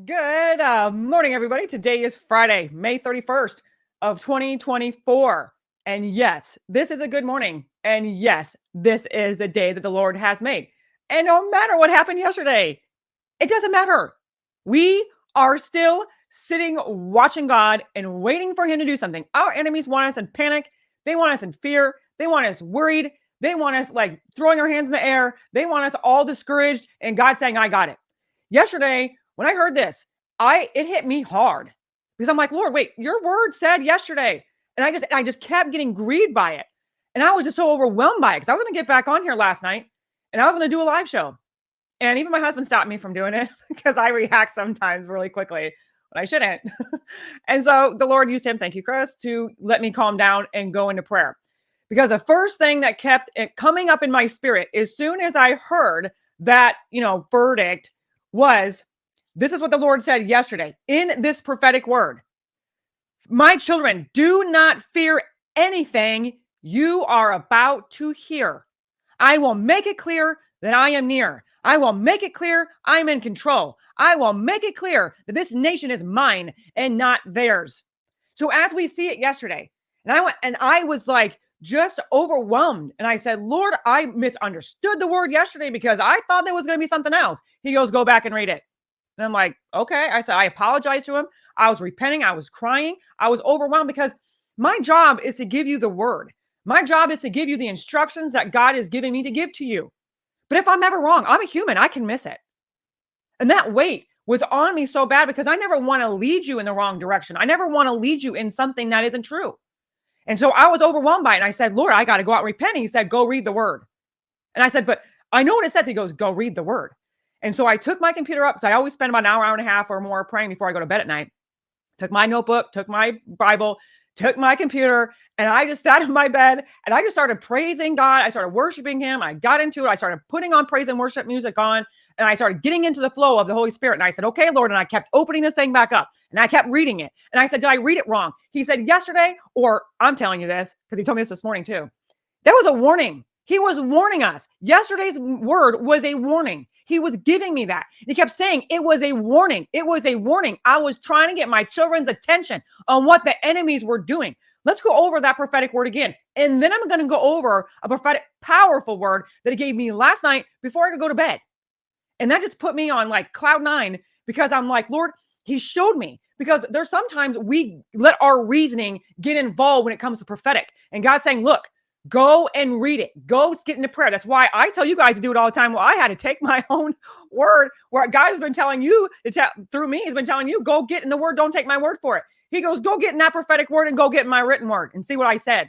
Good morning, everybody. Today is Friday, May 31st of 2024. And yes, this is a good morning. And yes, this is the day that the Lord has made. And no matter what happened yesterday, it doesn't matter. We are still sitting watching God and waiting for him to do something. Our enemies want us in panic. They want us in fear. They want us worried. They want us like throwing our hands in the air. They want us all discouraged. And God saying, I got it. Yesterday, when I heard this, it hit me hard because I'm like, Lord, wait, your word said yesterday. And I just kept getting grieved by it. And I was just so overwhelmed by it because I was going to get back on here last night and I was going to do a live show. And even my husband stopped me from doing it because I react sometimes really quickly when I shouldn't. And so the Lord used him, thank you, Chris, to let me calm down and go into prayer. Because the first thing that kept it coming up in my spirit as soon as I heard that, verdict was, this is what the Lord said yesterday in this prophetic word. My children, do not fear anything you are about to hear. I will make it clear that I am near. I will make it clear I'm in control. I will make it clear that this nation is mine and not theirs. So as we see it yesterday, and I was like just overwhelmed. And I said, Lord, I misunderstood the word yesterday because I thought there was going to be something else. He goes, go back and read it. And I'm like, okay. I said, I apologize to him. I was repenting. I was crying. I was overwhelmed because my job is to give you the word. My job is to give you the instructions that God is giving me to give to you. But if I'm ever wrong, I'm a human. I can miss it. And that weight was on me so bad because I never want to lead you in the wrong direction. I never want to lead you in something that isn't true. And so I was overwhelmed by it. And I said, Lord, I got to go out and repent. And he said, go read the word. And I said, but I know what it says. He goes, go read the word. And so I took my computer up. So I always spend about an hour and a half or more praying before I go to bed at night. Took my notebook, took my Bible, took my computer, and I just sat in my bed and I just started praising God. I started worshiping him. I got into it. I started putting on praise and worship music on, and I started getting into the flow of the Holy Spirit. And I said, okay, Lord. And I kept opening this thing back up and I kept reading it. And I said, did I read it wrong? He said, yesterday, or I'm telling you this because he told me this morning too. That was a warning. He was warning us. Yesterday's word was a warning. He was giving me that. And he kept saying it was a warning. It was a warning. I was trying to get my children's attention on what the enemies were doing. Let's go over that prophetic word again. And then I'm going to go over a prophetic, powerful word that he gave me last night before I could go to bed. And that just put me on like cloud nine because I'm like, Lord, he showed me. Because there's sometimes we let our reasoning get involved when it comes to prophetic. And God's saying, look, go and read it. Go get into prayer. That's why I tell you guys to do it all the time. Well, I had to take my own word where God has been telling you through me. He's been telling you, go get in the word. Don't take my word for it. He goes, go get in that prophetic word and go get in my written word and see what I said.